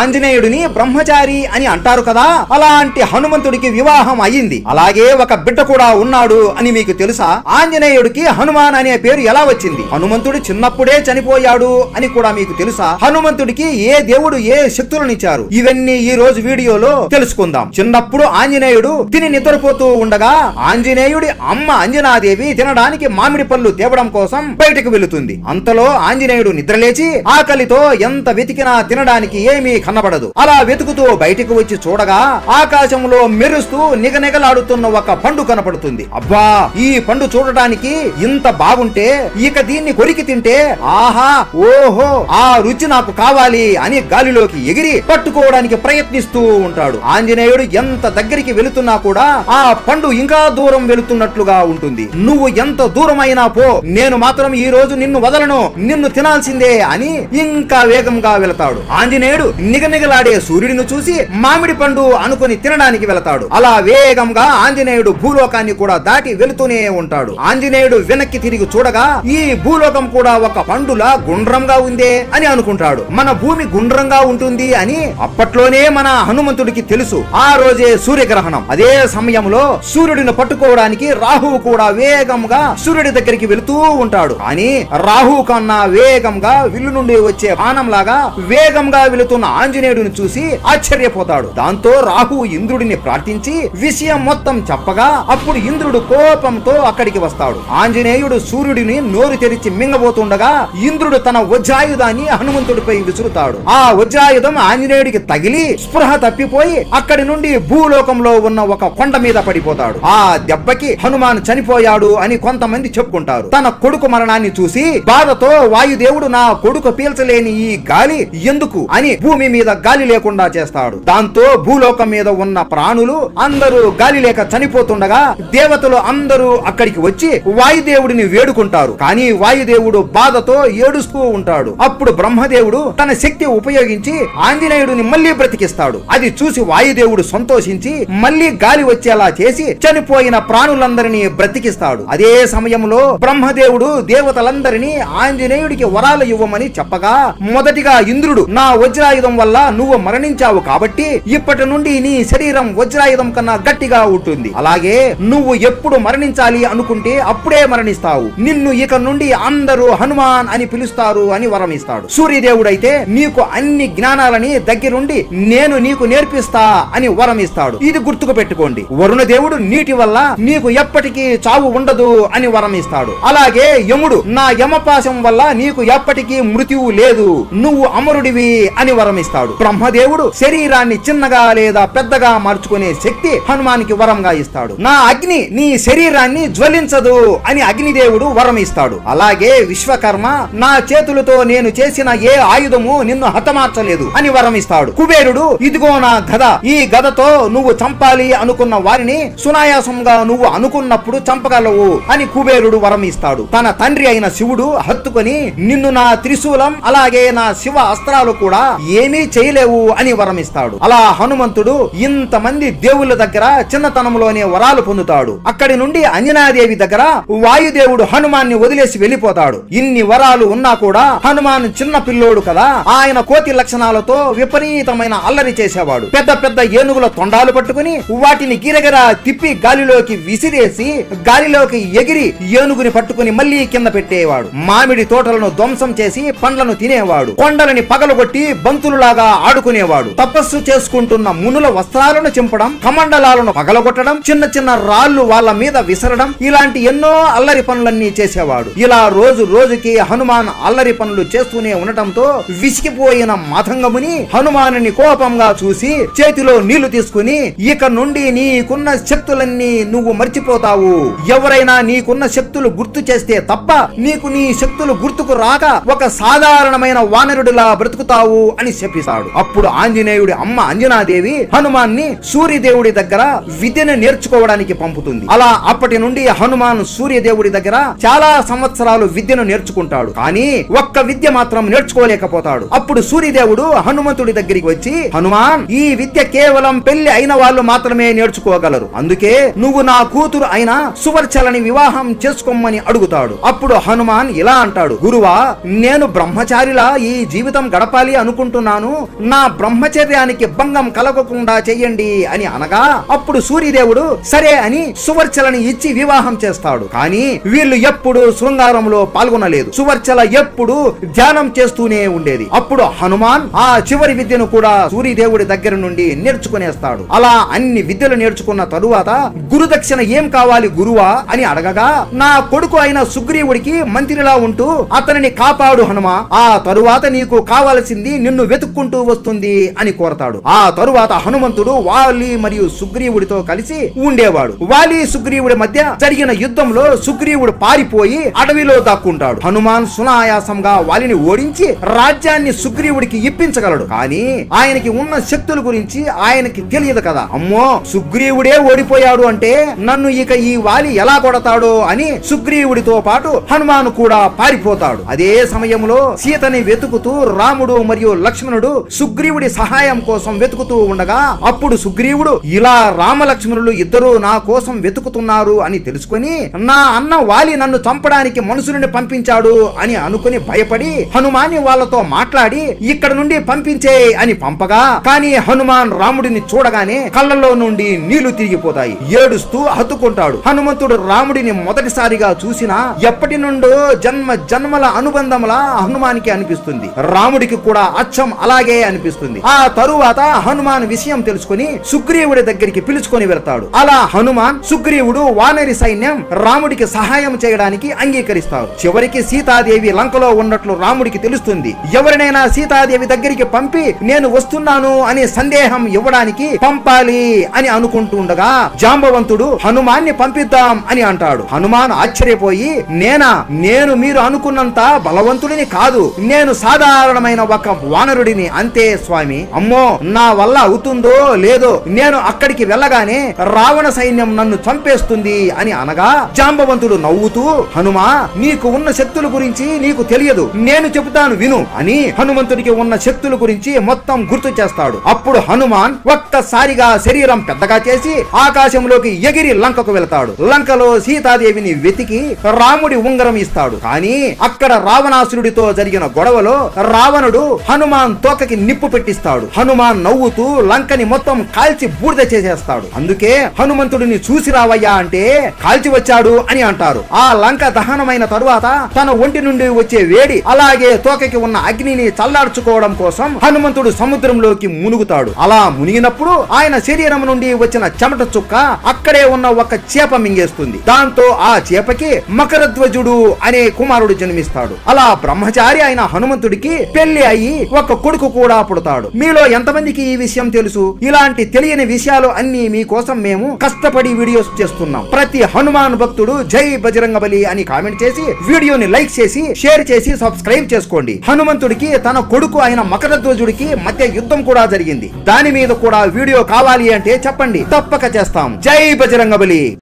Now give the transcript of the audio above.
ఆంజనేయుడిని బ్రహ్మచారి అని అంటారు కదా, అలాంటి హనుమంతుడికి వివాహం అయ్యింది. అలాగే ఒక బిడ్డ కూడా ఉన్నాడు అని మీకు తెలుసా? ఆంజనేయుడికి హనుమాన్ అనే పేరు ఎలా వచ్చింది? హనుమంతుడు చిన్నప్పుడే చనిపోయాడు అని కూడా మీకు తెలుసా? హనుమంతుడికి ఏ దేవుడు ఏ శక్తులనిచ్చారు? ఇవన్నీ ఈ రోజు వీడియోలో తెలుసుకుందాం. చిన్నప్పుడు ఆంజనేయుడు తిని నిద్రపోతూ ఉండగా ఆంజనేయుడి అమ్మ అంజనాదేవి తినడానికి మామిడి పళ్ళు తేవడం కోసం బయటకు వెళుతుంది. అంతలో ఆంజనేయుడు నిద్రలేచి ఆకలితో ఎంత వెతికినా తినడానికి ఏమీ కనబడదు. అలా వెతుకుతూ బయటకు వచ్చి చూడగా ఆకాశంలో మెరుస్తూ నిగనిగలాడుతున్న ఒక పండు కనపడుతుంది. అబ్బా, ఈ పండు చూడటానికి ఇంత బాగుంటే ఇక దీన్ని కొరికి తింటే ఆహా ఓహో ఆ రుచి నాకు కావాలి అని గాలిలోకి ఎగిరి పట్టుకోవడానికి ప్రయత్నిస్తూ ఉంటాడు. ఆంజనేయుడు ఎంత దగ్గరికి వెళుతున్నా కూడా ఆ పండు ఇంకా దూరం వెళుతున్నట్లుగా ఉంటుంది. నువ్వు ఎంత దూరమైనా పో, నేను మాత్రం ఈ రోజు నిన్ను వదలను, నిన్ను తినాల్సిందే అని ఇంకా వేగంగా వెళతాడు. ఆంజనేయుడు నిగనిగలాడే సూర్యుడిని చూసి మామిడి పండు అనుకుని తినడానికి వెళతాడు. అలా వేగంగా ఆంజనేయుడు భూలోకాన్ని కూడా దాటి వెళుతూనే ఉంటాడు. ఆంజనేయుడు వెనక్కి తిరిగి చూడగా ఈ భూలోకం కూడా ఒక పండులా గుండ్రంగా ఉందే అని అనుకుంటాడు. మన భూమి గుండ్రంగా ఉంటుంది అని అప్పట్లోనే మన హనుమంతుడికి తెలుసు. ఆ రోజే సూర్యగ్రహణం. అదే సమయంలో సూర్యుడిని పట్టుకోవడానికి రాహువు కూడా వేగంగా సూర్యుడి దగ్గరికి వెళుతూ ఉంటాడు. కానీ రాహువు కన్నా వేగంగా విల్లు నుండి వచ్చే బాణంలాగా వేగంగా వెళుతున్న ఆంజనేయుడిని చూసి ఆశ్చర్యపోతాడు. దాంతో రాహువు ఇంద్రుడిని ప్రార్థించి విషయం మొత్తం చెప్పగా అప్పుడు ఇంద్రుడు కోపంతో అక్కడికి వస్తాడు. ఆంజనేయుడు సూర్యుడిని నోరు తెరిచి మింగబోతుండగా ఇంద్రుడు తన వజ్రాయుధాన్ని హనుమంతుడిపై విసురుతాడు. ఆ వజ్రాయుధం ఆంజనేయుడికి తగిలి స్పృహ తప్పిపోయి అక్కడి నుండి భూలోకంలో ఉన్న ఒక కొండ మీద పడిపోతాడు. ఆ దెబ్బకి హనుమాన్ చనిపోయాడు అని కొంతమంది చెప్పుకుంటారు. తన కొడుకు మరణాన్ని చూసి బాధతో వాయుదేవుడు నా కొడుకు పీల్చలేని ఈ గాలి ఎందుకు అని భూమి మీద గాలి లేకుండా చేస్తాడు. దాంతో భూలోకం మీద ఉన్న ప్రాణులు అందరూ గాలి లేక చనిపోతుండగా దేవతలు అందరూ అక్కడికి వచ్చి వాయుదేవుడిని వేడుకుంటారు. కానీ వాయుదేవుడు బాధతో ఏడుస్తూ ఉంటాడు. అప్పుడు బ్రహ్మదేవుడు తన శక్తి ఉపయోగించి ఆంజనేయుడిని మళ్ళీ బ్రతికిస్తాడు. అది చూసి వాయుదేవుడు సంతోషించి మళ్ళీ గాలి వచ్చేలా చేసి చనిపోయిన ప్రాణులందరినీ బ్రతికిస్తాడు. అదే సమయంలో బ్రహ్మదేవుడు దేవతలందరినీ ఆంజనేయుడికి వరాలు ఇవ్వమని చెప్పగా మొదటిగా ఇంద్రుడు నా వజ్రాయుధం వల్ల నువ్వు మరణించావు కాబట్టి ఇప్పటి నుండి నీ శరీరం వజ్రాయుధం కన్నా గట్టిగా ఉంటుంది. అలాగే నువ్వు ఎప్పుడు మరణించాలి అనుకుంటే అప్పుడే మరణిస్తావు. నిన్ను ఇక నుండి అందరూ హనుమాన్ అని పిలుస్తారు అని వరం ఇస్తాడు. సూర్యదేవుడైతే నీకు అన్ని జ్ఞానాలని దగ్గరుండి నేను నీకు నేర్పిస్తా అని వరం ఇస్తాడు. ఇది గుర్తుకు పెట్టుకోండి. వరుణ దేవుడు నీటి వల్ల నీకు ఎప్పటికీ చావు ఉండదు అని వరం ఇస్తాడు. అలాగే యముడు నా యమపాశం వల్ల నీకు ఎప్పటికీ మృత్యువు లేదు, నువ్వు అమరుడివి అని వరం ఇస్తాడు. బ్రహ్మదేవుడు శరీరాన్ని చిన్నగా లేదా పెద్దగా మార్చుకునే శక్తి హనుమానికి వరంగా ఇస్తాడు. నా అగ్ని నీ శరీరాన్ని జ్వలించదు అని అగ్నిదేవుడు వరం ఇస్తాడు. అలాగే విశ్వకర్మ నా చేతులతో నేను చేసిన ఏ ఆయుధము నిన్ను హతమార్చలేదు అని వరం ఇస్తాడు. కుబేరుడు ఇదిగో నా గద, ఈ గదతో నువ్వు చంపాలి అనుకున్న వారిని సునాయాసంగా నువ్వు అనుకున్నప్పుడు చంపగలవు అని కుబేరుడు వరం ఇస్తాడు. తన తండ్రి అయిన శివుడు హత్తుకొని నిన్ను నా త్రిశూలం అలాగే నా శివ అస్త్రాలు కూడా ఏమీ చేయలేవు అని వరం ఇస్తాడు. అలా హనుమంతుడు ఇంతమంది దేవుళ్ళ దగ్గర చిన్నతనంలోనే వరాలు పొందుతాడు. అక్కడి నుండి అంజనాదేవి దగ్గర వాయుదేవుడు హనుమాన్ని వదిలేసి వెళ్ళిపోతాడు. ఇన్ని వరాలు ఉన్నా కూడా హనుమాన్ చిన్న పిల్లోడు కదా, ఆయన కోతి లక్షణాలతో విపరీతమైన అల్లరి చేసేవాడు. పెద్ద పెద్ద ఏనుగుల తొండాలు పట్టుకుని వాటిని గిరగిరా తిప్పి గాలిలోకి విసిరేసి గాలిలోకి ఎగిరి ఏనుగుని పట్టుకుని మళ్ళీ కింద పెట్టేవాడు. మామిడి తోటలను ధ్వంసం చేసి పండ్లను తినేవాడు. కొండలని పగలగొట్టి బంతులులాగా ఆడుకునేవాడు. తపస్సు చేసుకుంటున్న మునుల వస్త్రాలను చింపడం, కమండలాలను పగలగొట్టడం, చిన్న చిన్న రాళ్లు వాళ్ళ మీద విసరడం, ఇలాంటి ఎన్నో అల్లరి పనులన్నీ చేసేవాడు. ఇలా రోజు రోజుకి హనుమాన్ అల్లరి పనులు చేస్తూనే ఉండటంతో విసిగిపోయిన మతంగముని హనుమానుని కోపంగా చూసి చేతిలో నీళ్లు తీసుకుని ఇక నుండి నీకున్న శక్తులన్నీ నువ్వు మర్చిపోతావు, ఎవరైనా నీకున్న శక్తులు గుర్తు చేస్తే తప్ప నీకు నీ శక్తులు గుర్తుకు రాక ఒక సాధారణమైన వానరుడిలా బ్రతుకుతావు అని చెప్పిస్తాడు. అప్పుడు ఆంజనేయుడి అమ్మ అంజనాదేవి హనుమాన్ని సూర్యదేవుడి దగ్గర విద్యను నేర్చుకోవడానికి పంపుతుంది. అలా అప్పటి నుండి హనుమాన్ సూర్యదేవుడి దగ్గర చాలా సంవత్సరాలు విద్యను నేర్చుకుంటాడు. కానీ ఒక్క విద్య మాత్రం నేర్చుకోలేకపోతాడు. అప్పుడు సూర్యదేవుడు హనుమంతుడి దగ్గరికి వచ్చి, హనుమాన్, ఈ విద్య కేవలం పెళ్లి అయిన వాళ్ళు మాత్రమే నేర్చుకోగలరు, అందుకే నువ్వు నా కూతురు అయిన సువర్చలని వివాహం చేసుకోమని అడుగుతాడు. అప్పుడు హనుమాన్ ఇలా అంటాడు, గురువా, నేను బ్రహ్మచారిలా ఈ జీవితం గడపాలి అనుకుంటున్నా, ఉన్నాను, నా బ్రహ్మచర్యానికి భంగం కలగకుండా చెయ్యండి అని అనగా అప్పుడు సూర్యదేవుడు సరే అని సువర్చలని ఇచ్చి వివాహం చేస్తాడు. కానీ వీళ్ళు ఎప్పుడు శృంగారంలో పాల్గొనలేదు. సువర్చల ఎప్పుడు ధ్యానం చేస్తూనే ఉండేది. అప్పుడు హనుమాన్ ఆ చివరి విద్యను కూడా సూర్యదేవుడి దగ్గర నుండి నేర్చుకునేస్తాడు. అలా అన్ని విద్యలు నేర్చుకున్న తరువాత గురుదక్షిణ ఏం కావాలి గురువా అని అడగగా నా కొడుకు అయిన సుగ్రీవుడికి మంత్రిలా ఉంటూ అతనిని కాపాడు హనుమా, ఆ తరువాత నీకు కావలసింది నిన్ను వెతుక్కుంటూ వస్తుంది అని కోరతాడు. ఆ తరువాత హనుమంతుడు వాలి మరియు సుగ్రీవుడితో కలిసి ఉండేవాడు. వాలి సుగ్రీవుడి మధ్య జరిగిన యుద్ధంలో సుగ్రీవుడు పారిపోయి అడవిలో దాక్కుంటాడు. హనుమాన్ సునాయాసంగా వాలిని ఓడించి రాజ్యాన్ని సుగ్రీవుడికి ఇప్పించగలడు. కానీ ఆయనకి ఉన్న శక్తుల గురించి ఆయనకి తెలియదు కదా. అమ్మో, సుగ్రీవుడే ఓడిపోయాడు అంటే నన్ను ఇక ఈ వాలి ఎలా కొడతాడో అని సుగ్రీవుడితో పాటు హనుమాన్ కూడా పారిపోతాడు. అదే సమయంలో సీతని వెతుకుతూ రాముడు మరియు లక్ష్మణుడు సుగ్రీవుడి సహాయం కోసం వెతుకుతూ ఉండగా అప్పుడు సుగ్రీవుడు ఇలా రామలక్ష్మణులు ఇద్దరు నా కోసం వెతుకుతున్నారు అని తెలుసుకొని నా అన్న వాలి నన్ను చంపడానికి మనుషులని పంపించాడు అని అనుకుని భయపడి హనుమాన్ని వాళ్ళతో మాట్లాడి ఇక్కడ నుండి పంపించే అని పంపగా, కానీ హనుమాన్ రాముడిని చూడగానే కళ్ళలో నుండి నీళ్లు తిరిగిపోతాయి. ఏడుస్తూ హత్తుకుంటాడు. హనుమంతుడు రాముడిని మొదటిసారిగా చూసినా ఎప్పటి నుండో జన్మ జన్మల అనుబంధంలా హనుమానికి అనిపిస్తుంది. రాముడికి కూడా అచ్చం అలాగే అనిపిస్తుంది. ఆ తరువాత హనుమాన్ విషయం తెలుసుకుని సుగ్రీవుడి దగ్గరికి పిలుచుకొని వెళ్తాడు. అలా హనుమాన్ సుగ్రీవుడు వానరి సైన్యం రాముడికి సహాయం చేయడానికి అంగీకరిస్తారు. చివరికి సీతాదేవి లంకలో ఉన్నట్లు రాముడికి తెలుస్తుంది. ఎవరినైనా సీతాదేవి దగ్గరికి పంపి నేను వస్తున్నాను అనే సందేహం ఇవ్వడానికి పంపాలి అని అనుకుంటుండగా జాంబవంతుడు హనుమాన్ని పంపిద్దాం అని అంటాడు. హనుమాన్ ఆశ్చర్యపోయి నేను మీరు అనుకున్నంత బలవంతుడిని కాదు, నేను సాధారణమైన ఒక వానరుడిని అంతే స్వామి. అమ్మో, నా వల్ల అవుతుందో లేదో, నేను అక్కడికి వెళ్ళగానే రావణ సైన్యం నన్ను చంపేస్తుంది అని అనగా జాంబవంతుడు నవ్వుతూ హనుమా, నీకు ఉన్న శక్తుల గురించి నీకు తెలియదు, నేను చెబుతాను విను అని హనుమంతుడికి ఉన్న శక్తుల గురించి మొత్తం గుర్తు చేస్తాడు. అప్పుడు హనుమాన్ ఒక్కసారిగా శరీరం పెద్దగా చేసి ఆకాశంలోకి ఎగిరి లంకకు వెళ్తాడు. లంకలో సీతాదేవిని వెతికి రాముడి ఉంగరం ఇస్తాడు. కానీ అక్కడ రావణాసురుడితో జరిగిన గొడవలో రావణుడు హనుమాన్ తోకకి నిప్పు పెట్టిస్తాడు. హనుమాన్ నవ్వుతూ లంకని మొత్తం కాల్చి బూడిద చేసేస్తాడు. అందుకే హనుమంతుడిని చూసి రావయ్యా అంటే కాల్చి వచ్చాడు అని అంటారు. ఆ లంక దహనమైన తరువాత తన ఒంటి నుండి వచ్చే వేడి అలాగే తోకకి ఉన్న అగ్నిని చల్లార్చుకోవడం కోసం హనుమంతుడు సముద్రంలోకి మునుగుతాడు. అలా మునిగినప్పుడు ఆయన శరీరం నుండి వచ్చిన చెమట చుక్క అక్కడే ఉన్న ఒక చేప మింగేస్తుంది. దాంతో ఆ చేపకి మకరధ్వజుడు అనే కుమారుడు జన్మిస్తాడు. అలా బ్రహ్మచారి అయిన హనుమంతుడికి పెళ్లి అయ్యి ఒక కొడుకు కూడా పుడతాడు. మీలో ఎంతమందికి ఈ విషయం తెలుసు? ఇలాంటి తెలియని విషయాలు అన్ని మీకోసం మేము కష్టపడి వీడియోస్ చేస్తున్నాం. ప్రతి హనుమాన్ భక్తుడు జై బజరంగబలి అని కామెంట్ చేసి వీడియోని లైక్ చేసి షేర్ చేసి సబ్స్క్రైబ్ చేసుకోండి. హనుమంతుడికి తన కొడుకు అయిన మకరధ్వజుడికి మధ్య యుద్ధం కూడా జరిగింది. దాని మీద కూడా వీడియో కావాలి అంటే చెప్పండి, తప్పక చేస్తాం. జై బజరంగబలి.